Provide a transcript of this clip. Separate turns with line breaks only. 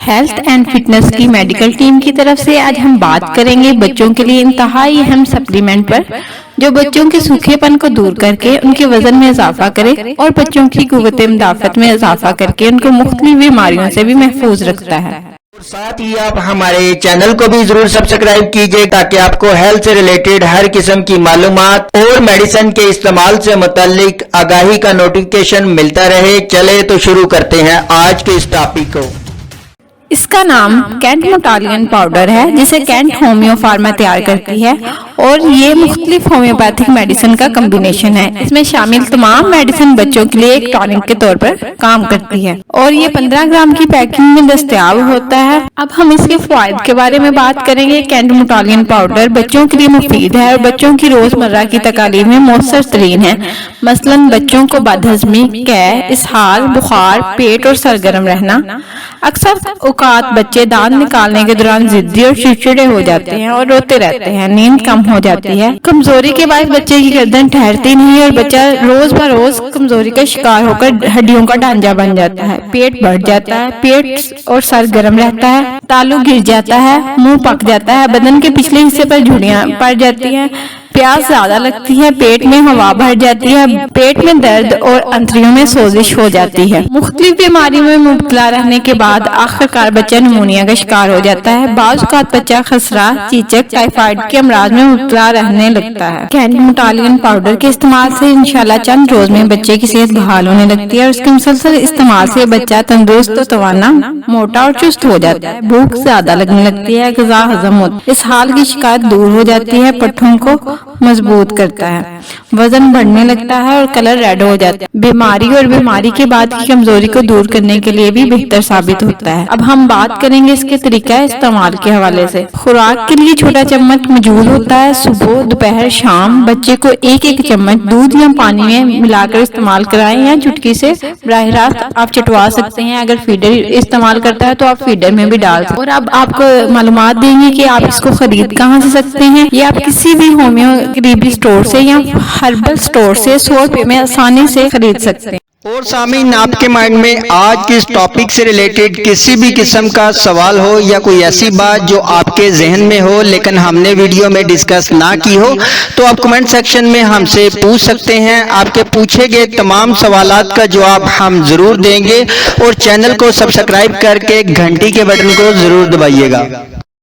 Health and fitness की medical team की तरफ से आज हम बात करेंगे बच्चों के लिए इंतहाई अहम सप्लीमेंट पर, जो बच्चों के सूखेपन को दूर करके उनके वजन में इजाफा करे और बच्चों की कुव्वत मुदाफ़त में इजाफा करके उनको मुख्तलिफ बीमारियों से भी महफूज रखता है।
और साथ ही आप हमारे चैनल को भी जरूर सब्सक्राइब कीजिए ताकि आपको हेल्थ से रिलेटेड हर किस्म की मालूमात और मेडिसिन के इस्तेमाल से मुतालिक आगाही का नोटिफिकेशन मिलता रहे। चले तो शुरू करते हैं आज के इस टॉपिक को।
इसका नाम कैंट मोटालियन पाउडर है, जिसे कैंट होम्यो फार्मा तैयार करती है और ये मुख्तलिफ होम्योपैथिक मेडिसिन का कम्बिनेशन है। इसमें शामिल तमाम मेडिसिन बच्चों के लिए एक टॉनिक के तौर पर काम करती है और ये 15 ग्राम की पैकिंग में दस्तयाब होता है। अब हम इसके फायदे के बारे में बात करेंगे। कैंट मोटालियन पाउडर बच्चों के लिए मुफीद है और बच्चों की रोजमर्रा की तकालीफ में मौसर तरीन है। मसलन बच्चों को बदहजमी, कै, इसहाल, बुखार, पेट और सरगर्म रहना। अक्सर औकात बच्चे दांत निकालने के दौरान जिद्दी और चिड़चिड़े हो जाते हैं और रोते रहते हैं, नींद कम हो जाती है। कमजोरी के बाद बच्चे की गर्दन ठहरती नहीं और बच्चा रोज बरोज कमजोरी का शिकार होकर हड्डियों का ढांचा बन जाता है। पेट बढ़ जाता है, पेट और सर गर्म रहता है, तालू गिर जाता है, मुंह पक जाता है, बदन के पिछले हिस्से पर झुर्रियां पड़ जाती हैं, प्यास ज्यादा लगती है, पेट में हवा भर जाती है, पेट में दर्द और अंतड़ियों में सोजिश हो जाती है। मुख्तलिफ बीमारियों में मुब्तला रहने के बाद आखिरकार बच्चा निमोनिया का शिकार हो जाता है। बाज़ औक़ात बच्चा खसरा, चीचक, टाइफाइड के अमराज में मुब्तला रहने लगता है। कैंट मोटालियन पाउडर के इस्तेमाल से इंशाल्लाह चंद रोज में बच्चे की सेहत बहाल होने लगती है और उसके मुसलसल इस्तेमाल से बच्चा तंदुरुस्त और तवाना, मोटा और चुस्त हो जाता है। भूख ज्यादा लगने लगती है, ग़िज़ा हजम होती है, इस हाल की शिकायत दूर हो जाती है, पट्ठों को मजबूत करता है, वजन बढ़ने लगता है और कलर रेड हो जाता है। बीमारी और बीमारी के बाद की कमजोरी को दूर करने के लिए भी बेहतर साबित होता है। अब हम बात करेंगे इसके तरीका इस्तेमाल के हवाले से। खुराक के लिए छोटा चम्मच मौजूद होता है। सुबह, दोपहर, शाम बच्चे को एक एक चम्मच दूध या पानी में मिलाकर इस्तेमाल कराएं या चुटकी से बराह रास्त आप चटवा सकते हैं। अगर फीडर इस्तेमाल करता है तो आप फीडर में भी डाल सकते हैं। और अब आपको मालूमात देंगे कि आप इसको खरीद कहाँ से सकते हैं। ये आप किसी भी होम्यो करीबी स्टोर से या हर्बल स्टोर से 100 रुपए में आसानी से खरीद सकते हैं।
और सामीन, आपके माइंड में आज के इस टॉपिक से रिलेटेड किसी भी किस्म का सवाल हो या कोई ऐसी बात जो आपके जहन में हो लेकिन हमने वीडियो में डिस्कस ना की हो, तो आप कमेंट सेक्शन में हमसे पूछ सकते हैं। आपके पूछे गए तमाम सवालात का जवाब हम जरूर देंगे और चैनल को सब्सक्राइब करके घंटी के बटन को जरूर दबाइएगा।